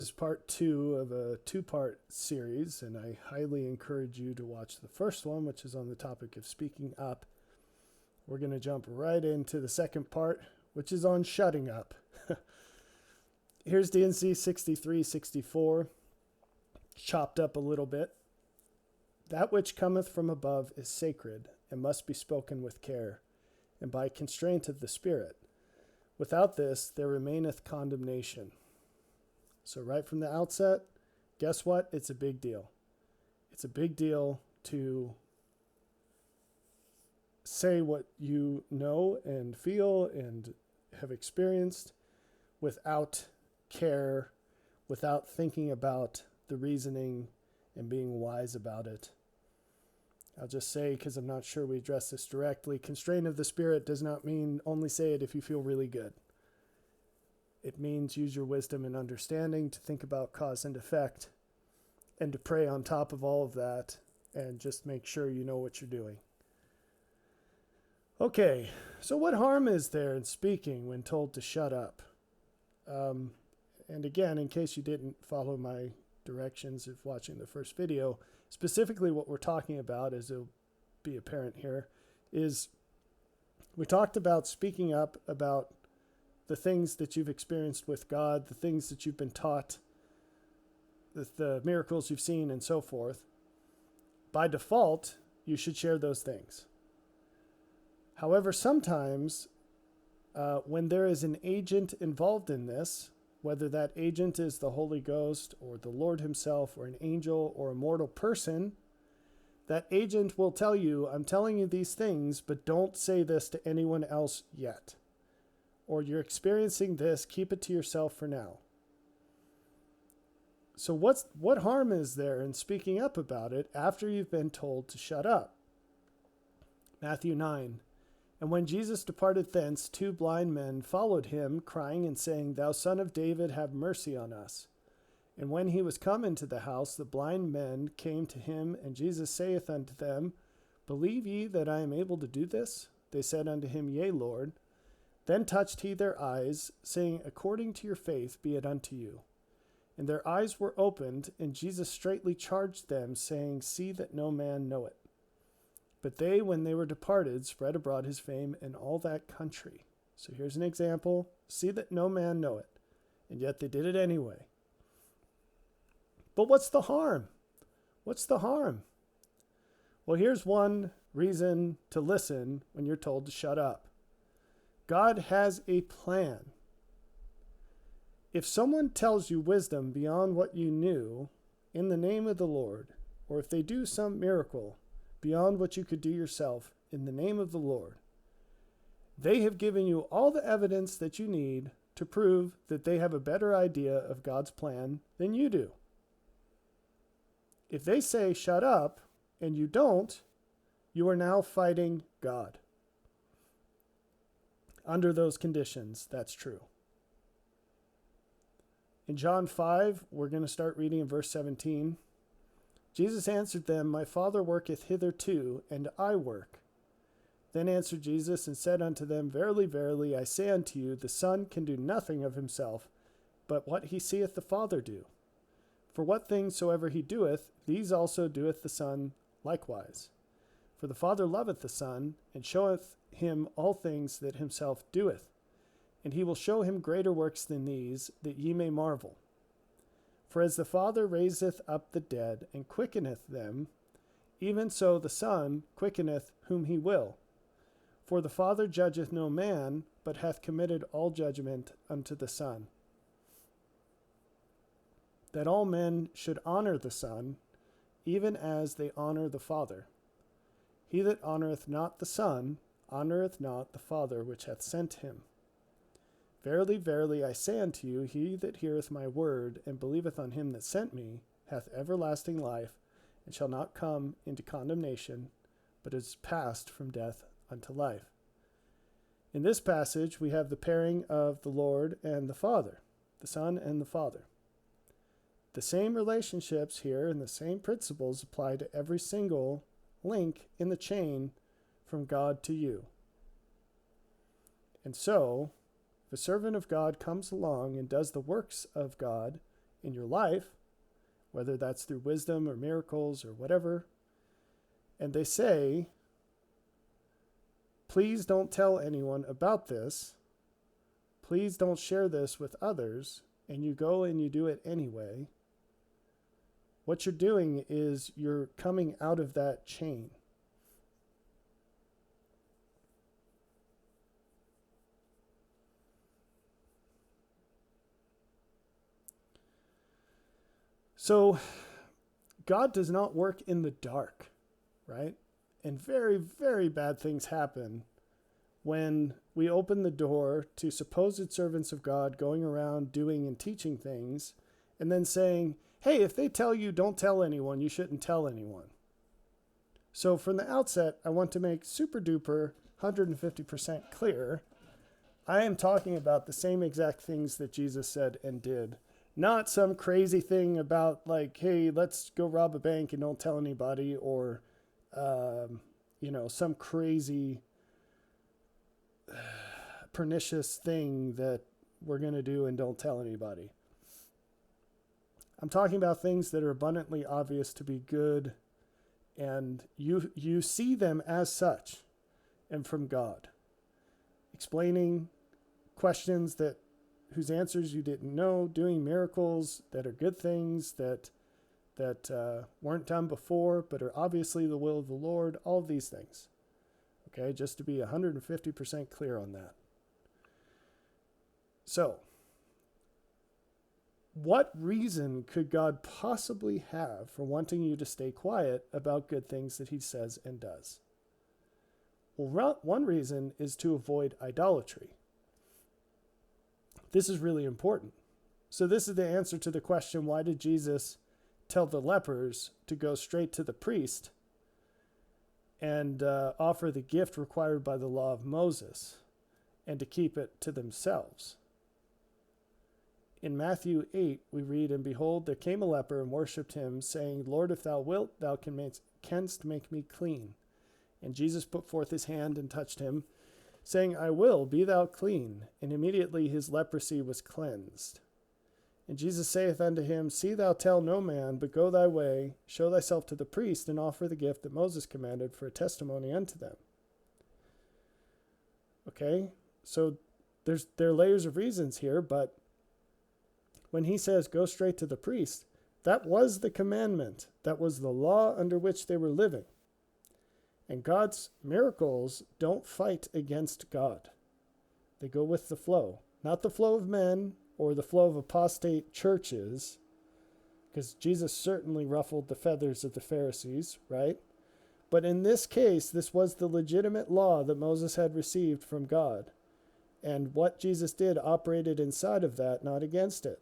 This is part 2 of a 2-part series, and I highly encourage you to watch the first one, which is on the topic of speaking up. We're going to jump right into the second part, which is on shutting up. Here's D&C 63-64, chopped up a little bit. That which cometh from above is sacred, and must be spoken with care, and by constraint of the Spirit. Without this, there remaineth condemnation. So right from the outset, guess what? It's a big deal. It's a big deal to say what you know and feel and have experienced without care, without thinking about the reasoning and being wise about it. I'll just say, because I'm not sure we address this directly, constraint of the Spirit does not mean only say it if you feel really good. It means use your wisdom and understanding to think about cause and effect and to pray on top of all of that and just make sure you know what you're doing. Okay, so what harm is there in speaking when told to shut up? And again, in case you didn't follow my directions of watching the first video, specifically what we're talking about, as it'll be apparent here, is we talked about speaking up about the things that you've experienced with God, the things that you've been taught, the miracles you've seen, and so forth. By default, you should share those things. However, sometimes when there is an agent involved in this, whether that agent is the Holy Ghost or the Lord himself or an angel or a mortal person, that agent will tell you, I'm telling you these things, but don't say this to anyone else yet. Or you're experiencing this, keep it to yourself for now. So what harm is there in speaking up about it after you've been told to shut up? Matthew 9. And when Jesus departed thence, 2 blind men followed him, crying and saying, Thou Son of David, have mercy on us. And when he was come into the house, the blind men came to him, and Jesus saith unto them, Believe ye that I am able to do this? They said unto him, Yea, Lord. Then touched he their eyes, saying, According to your faith be it unto you. And their eyes were opened, and Jesus straitly charged them, saying, See that no man know it. But they, when they were departed, spread abroad his fame in all that country. So here's an example. See that no man know it. And yet they did it anyway. But what's the harm? What's the harm? Well, here's one reason to listen when you're told to shut up. God has a plan. If someone tells you wisdom beyond what you knew in the name of the Lord, or if they do some miracle beyond what you could do yourself in the name of the Lord, they have given you all the evidence that you need to prove that they have a better idea of God's plan than you do. If they say, shut up, and you don't, you are now fighting God. Under those conditions, that's true. In John 5, we're going to start reading in verse 17. Jesus answered them, My Father worketh hitherto, and I work. Then answered Jesus and said unto them, Verily, verily, I say unto you, the Son can do nothing of himself, but what he seeth the Father do. For what things soever he doeth, these also doeth the Son likewise. For the Father loveth the Son, and showeth him all things that himself doeth. And he will show him greater works than these, that ye may marvel. For as the Father raiseth up the dead, and quickeneth them, even so the Son quickeneth whom he will. For the Father judgeth no man, but hath committed all judgment unto the Son. That all men should honor the Son, even as they honor the Father. He that honoreth not the Son, honoreth not the Father which hath sent him. Verily, verily, I say unto you, he that heareth my word, and believeth on him that sent me, hath everlasting life, and shall not come into condemnation, but is passed from death unto life. In this passage, we have the pairing of the Lord and the Father, the Son and the Father. The same relationships here and the same principles apply to every single link in the chain from God to you. And so, if a servant of God comes along and does the works of God in your life, whether that's through wisdom or miracles or whatever, and they say, please don't tell anyone about this, please don't share this with others, and you go and you do it anyway, what you're doing is you're coming out of that chain. So God does not work in the dark, right? And very, very bad things happen when we open the door to supposed servants of God going around doing and teaching things and then saying, hey, if they tell you don't tell anyone, you shouldn't tell anyone. So from the outset, I want to make super duper 150% clear, I am talking about the same exact things that Jesus said and did. Not some crazy thing about like, hey, let's go rob a bank and don't tell anybody, or, some crazy pernicious thing that we're going to do and don't tell anybody. I'm talking about things that are abundantly obvious to be good, and you see them as such and from God. Explaining questions whose answers you didn't know, doing miracles that are good things that weren't done before but are obviously the will of the Lord, all of these things. Okay, just to be 150% clear on that. So, what reason could God possibly have for wanting you to stay quiet about good things that he says and does? Well, one reason is to avoid idolatry. This is really important. So this is the answer to the question, why did Jesus tell the lepers to go straight to the priest and offer the gift required by the law of Moses and to keep it to themselves? In Matthew 8, we read, and behold, there came a leper and worshipped him, saying, Lord, if thou wilt, thou canst make me clean. And Jesus put forth his hand and touched him, saying, I will, be thou clean. And immediately his leprosy was cleansed. And Jesus saith unto him, See thou tell no man, but go thy way, show thyself to the priest, and offer the gift that Moses commanded for a testimony unto them. Okay, so there are layers of reasons here, but when he says go straight to the priest, that was the commandment. That was the law under which they were living. And God's miracles don't fight against God. They go with the flow. Not the flow of men or the flow of apostate churches, because Jesus certainly ruffled the feathers of the Pharisees, right? But in this case, this was the legitimate law that Moses had received from God. And what Jesus did operated inside of that, not against it.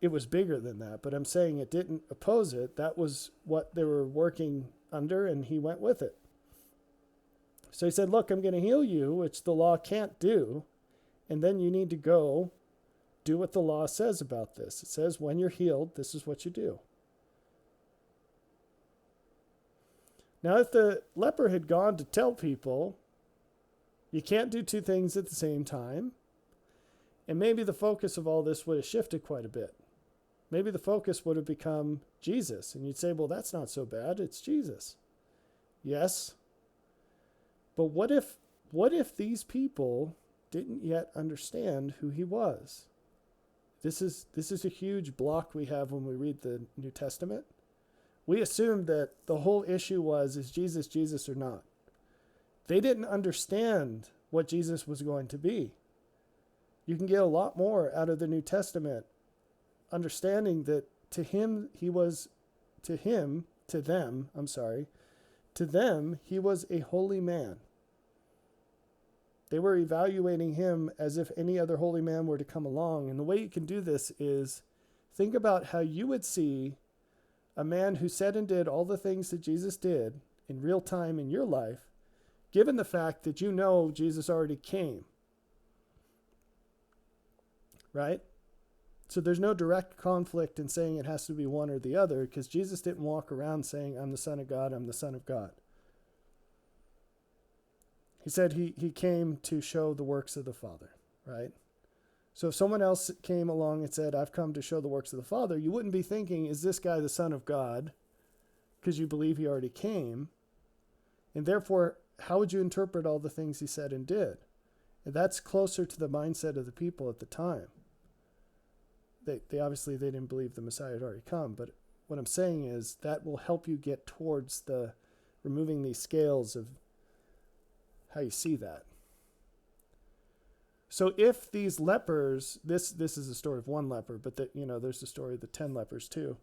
It was bigger than that, but I'm saying it didn't oppose it. That was what they were working under, and he went with it. So he said, look, I'm going to heal you, which the law can't do, and then you need to go do what the law says about this. It says when you're healed, this is what you do. Now, if the leper had gone to tell people, you can't do two things at the same time, and maybe the focus of all this would have shifted quite a bit. Maybe the focus would have become Jesus. And you'd say, well, that's not so bad. It's Jesus. Yes. But what if these people didn't yet understand who he was? This is a huge block we have when we read the New Testament. We assumed that the whole issue was, is Jesus Jesus or not? They didn't understand what Jesus was going to be. You can get a lot more out of the New Testament understanding that to them, he was a holy man. They were evaluating him as if any other holy man were to come along. And the way you can do this is think about how you would see a man who said and did all the things that Jesus did in real time in your life, given the fact that you know Jesus already came. Right? So there's no direct conflict in saying it has to be one or the other, because Jesus didn't walk around saying, I'm the Son of God, I'm the Son of God. He said he came to show the works of the Father, right? So if someone else came along and said, I've come to show the works of the Father, you wouldn't be thinking, is this guy the Son of God? Because you believe he already came. And therefore, how would you interpret all the things he said and did? And that's closer to the mindset of the people at the time. They obviously they didn't believe the Messiah had already come, but what I'm saying is that will help you get towards the removing these scales of how you see that. So if these lepers, this is a story of one leper, but there's the story of the 10 lepers too.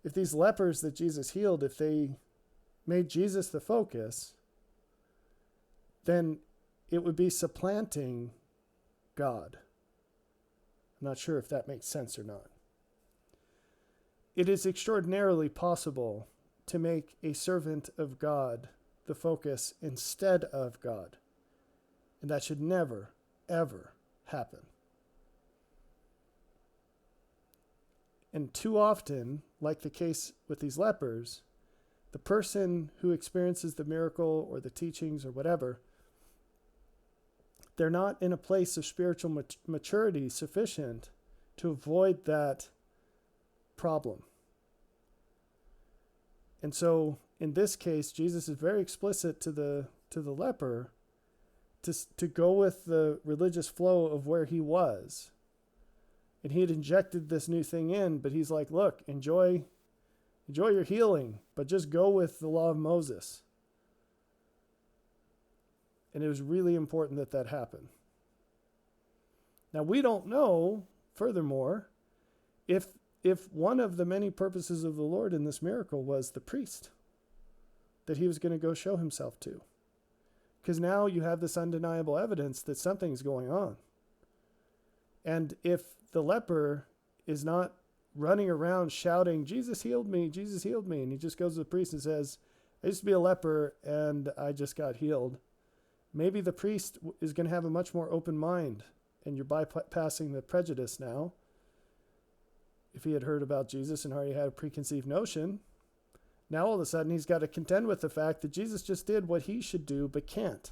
If these lepers that Jesus healed, if they made Jesus the focus, then it would be supplanting God. I'm not sure if that makes sense or not. It is extraordinarily possible to make a servant of God the focus instead of God. And that should never, ever happen. And too often, like the case with these lepers, the person who experiences the miracle or the teachings or whatever, they're not in a place of spiritual maturity sufficient to avoid that problem. And so in this case, Jesus is very explicit to the leper to go with the religious flow of where he was. And he had injected this new thing in, but he's like, look, enjoy your healing, but just go with the law of Moses. And it was really important that that happened. Now, we don't know, furthermore, if one of the many purposes of the Lord in this miracle was the priest that he was going to go show himself to. Because now you have this undeniable evidence that something's going on. And if the leper is not running around shouting, Jesus healed me, and he just goes to the priest and says, I used to be a leper and I just got healed, maybe the priest is going to have a much more open mind, and you're bypassing the prejudice now. If he had heard about Jesus and already had a preconceived notion, now all of a sudden he's got to contend with the fact that Jesus just did what he should do but can't.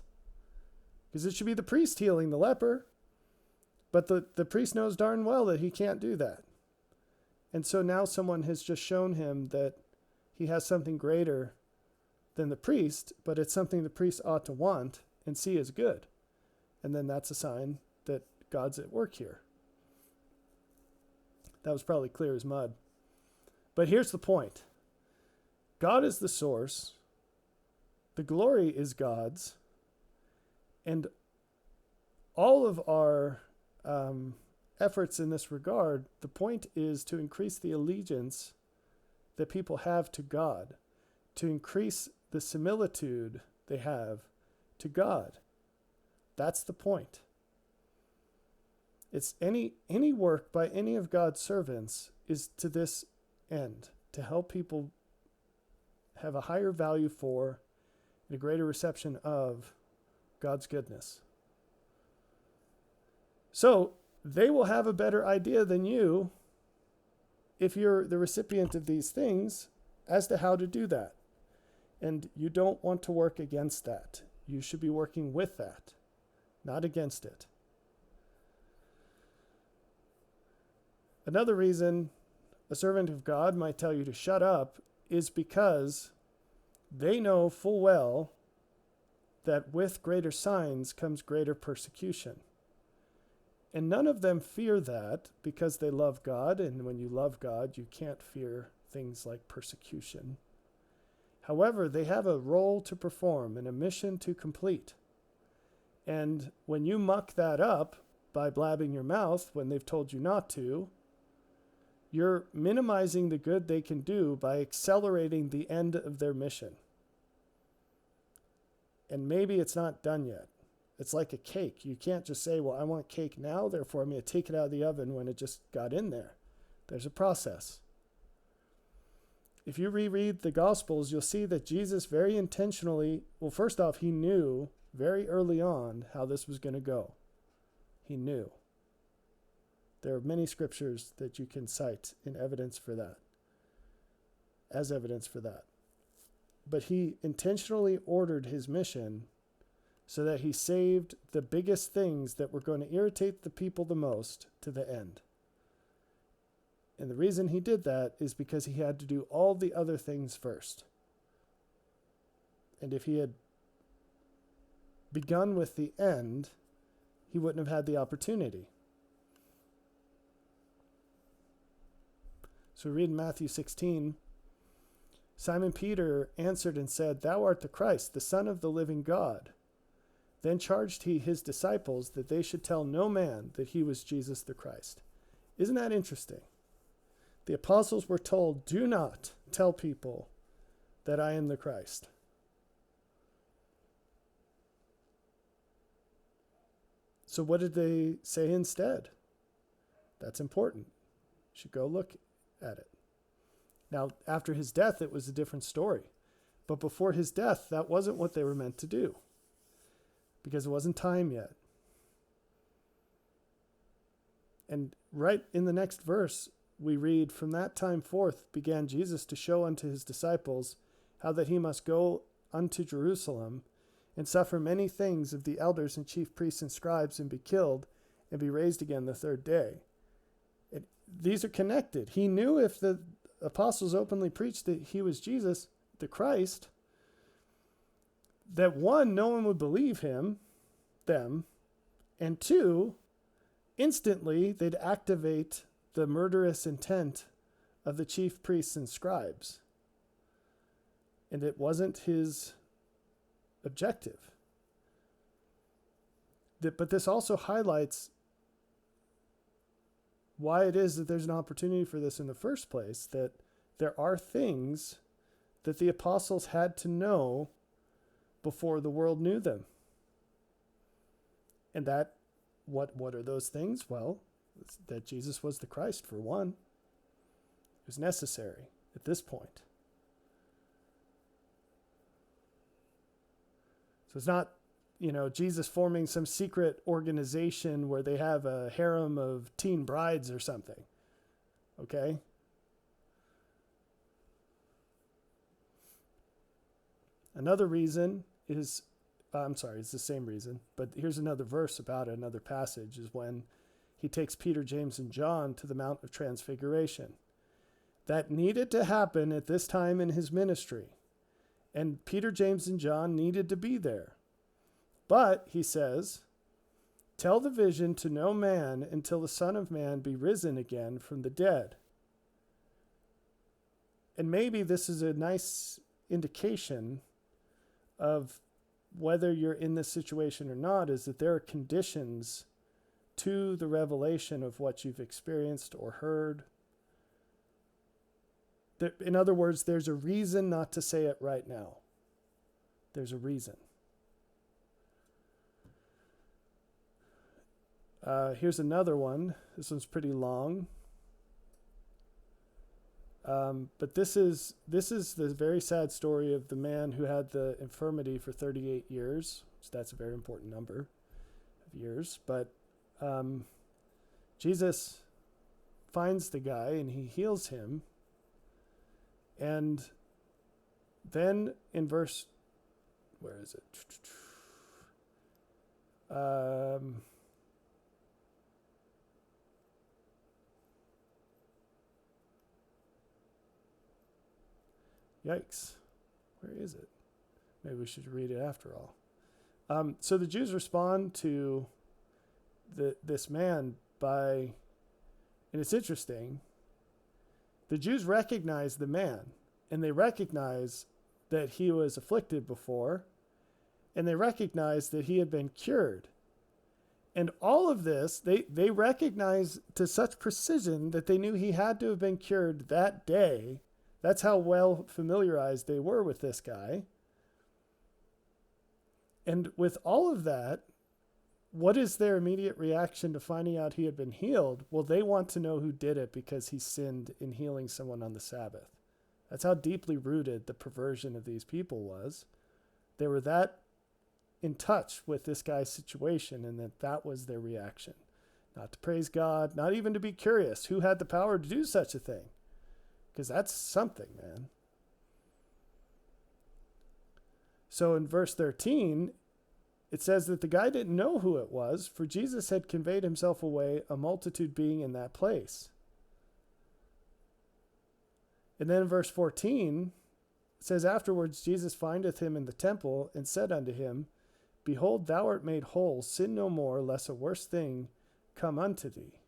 Because it should be the priest healing the leper, but the priest knows darn well that he can't do that. And so now someone has just shown him that he has something greater than the priest, but it's something the priest ought to want and see as good. And then that's a sign that God's at work here. That was probably clear as mud. But here's the point. God is the source. The glory is God's. And all of our efforts in this regard, the point is to increase the allegiance that people have to God, to increase the similitude they have to God. That's the point. It's any work by any of God's servants is to this end, to help people have a higher value for and a greater reception of God's goodness. So they will have a better idea than you, if you're the recipient of these things, as to how to do that. And you don't want to work against that. You should be working with that, not against it. Another reason a servant of God might tell you to shut up is because they know full well that with greater signs comes greater persecution. And none of them fear that because they love God, and when you love God, you can't fear things like persecution. However, they have a role to perform and a mission to complete. And when you muck that up by blabbing your mouth when they've told you not to, you're minimizing the good they can do by accelerating the end of their mission. And maybe it's not done yet. It's like a cake. You can't just say, well, I want cake now, therefore I'm going to take it out of the oven when it just got in there. There's a process. If you reread the Gospels, you'll see that Jesus very intentionally, well, first off, he knew very early on how this was going to go. He knew. There are many scriptures that you can cite in evidence for that, as evidence for that. But he intentionally ordered his mission so that he saved the biggest things that were going to irritate the people the most to the end. And the reason he did that is because he had to do all the other things first. And if he had begun with the end, he wouldn't have had the opportunity. So we read in Matthew 16, Simon Peter answered and said, Thou art the Christ, the Son of the living God. Then charged he his disciples that they should tell no man that he was Jesus the Christ. Isn't that interesting? The apostles were told, do not tell people that I am the Christ. So what did they say instead? That's important. You should go look at it. Now, after his death, it was a different story. But before his death, that wasn't what they were meant to do, because it wasn't time yet. And right in the next verse, we read, From that time forth began Jesus to show unto his disciples how that he must go unto Jerusalem and suffer many things of the elders and chief priests and scribes, and be killed, and be raised again the third day. These are connected. He knew if the apostles openly preached that he was Jesus, the Christ, that one, no one would believe them, and two, instantly they'd activate the murderous intent of the chief priests and scribes. And it wasn't his objective. But this also highlights why it is that there's an opportunity for this in the first place, that there are things that the apostles had to know before the world knew them. And that, what are those things? Well, that Jesus was the Christ, for one. It was necessary at this point. So it's not, Jesus forming some secret organization where they have a harem of teen brides or something. Okay? Another reason is, it's the same reason, but here's another verse about it, another passage, is when he takes Peter, James, and John to the Mount of Transfiguration. That needed to happen at this time in his ministry. And Peter, James, and John needed to be there. But, he says, tell the vision to no man until the Son of Man be risen again from the dead. And maybe this is a nice indication of whether you're in this situation or not, is that there are conditions to the revelation of what you've experienced or heard. In other words, there's a reason not to say it right now. There's a reason. Here's another one. This one's pretty long. But this is the very sad story of the man who had the infirmity for 38 years. So that's a very important number of years. But Jesus finds the guy and he heals him. And then in verse, where is it? Yikes. Where is it? Maybe we should read it after all. So the Jews respond to this man by, and it's interesting, the Jews recognize the man, and they recognize that he was afflicted before, and they recognize that he had been cured. And all of this, they recognize to such precision that they knew he had to have been cured that day. That's how well familiarized they were with this guy. And with all of that, what is their immediate reaction to finding out he had been healed? Well, they want to know who did it because he sinned in healing someone on the Sabbath. That's how deeply rooted the perversion of these people was. They were that in touch with this guy's situation, and that was their reaction. Not to praise God, not even to be curious who had the power to do such a thing. Because that's something, man. So in verse 13, it says that the guy didn't know who it was, for Jesus had conveyed himself away, a multitude being in that place. And then in verse 14, it says, afterwards Jesus findeth him in the temple, and said unto him, behold, thou art made whole, sin no more, lest a worse thing come unto thee.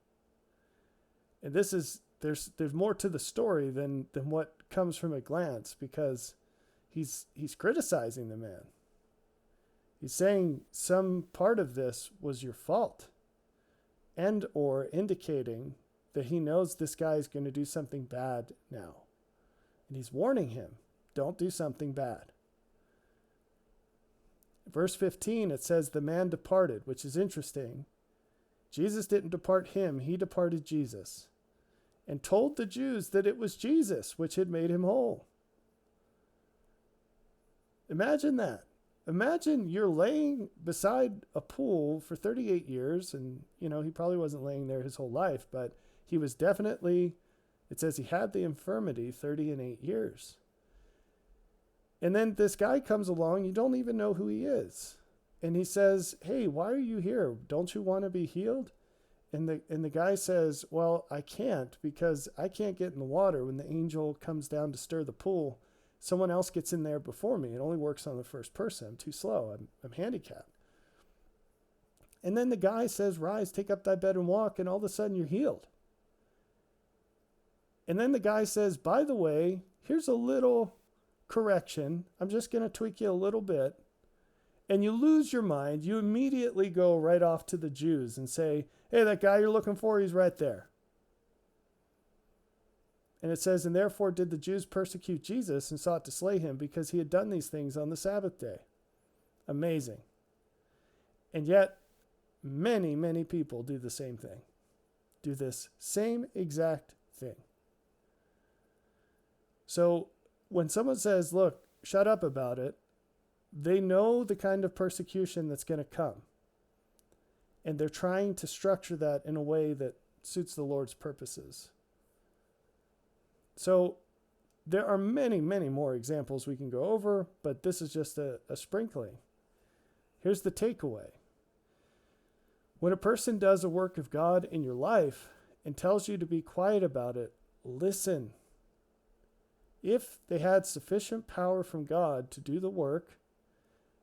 And this is, there's more to the story than what comes from a glance, because he's criticizing the man. He's saying some part of this was your fault, and or indicating that he knows this guy is going to do something bad now. And he's warning him, don't do something bad. Verse 15, it says the man departed, which is interesting. Jesus didn't depart him, he departed Jesus, and told the Jews that it was Jesus which had made him whole. Imagine that. Imagine you're laying beside a pool for 38 years, and, he probably wasn't laying there his whole life, but he was definitely, it says he had the infirmity 30 and 8 years. And then this guy comes along, you don't even know who he is. And he says, hey, why are you here? Don't you want to be healed? And the guy says, well, I can't, because I can't get in the water. When the angel comes down to stir the pool, someone else gets in there before me. It only works on the first person. I'm too slow. I'm handicapped. And then the guy says, rise, take up thy bed and walk. And all of a sudden you're healed. And then the guy says, by the way, here's a little correction. I'm just going to tweak you a little bit. And you lose your mind. You immediately go right off to the Jews and say, hey, that guy you're looking for, he's right there. And it says, and therefore did the Jews persecute Jesus and sought to slay him, because he had done these things on the Sabbath day. Amazing. And yet, many, many people do the same thing. Do this same exact thing. So when someone says, look, shut up about it, they know the kind of persecution that's going to come. And they're trying to structure that in a way that suits the Lord's purposes. So there are many, many more examples we can go over, but this is just a sprinkling. Here's the takeaway. When a person does a work of God in your life and tells you to be quiet about it, listen. If they had sufficient power from God to do the work,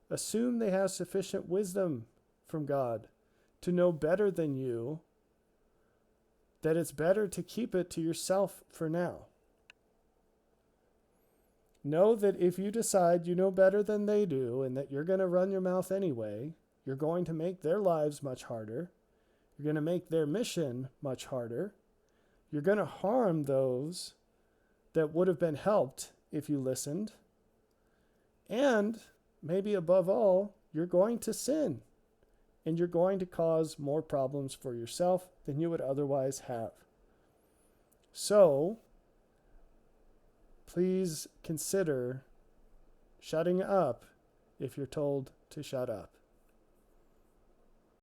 assume they have sufficient wisdom from God to know better than you, that it's better to keep it to yourself for now. Know that if you decide you know better than they do and that you're going to run your mouth anyway, you're going to make their lives much harder. You're going to make their mission much harder. You're going to harm those that would have been helped if you listened. And maybe above all, you're going to sin. And you're going to cause more problems for yourself than you would otherwise have. So, please consider shutting up if you're told to shut up.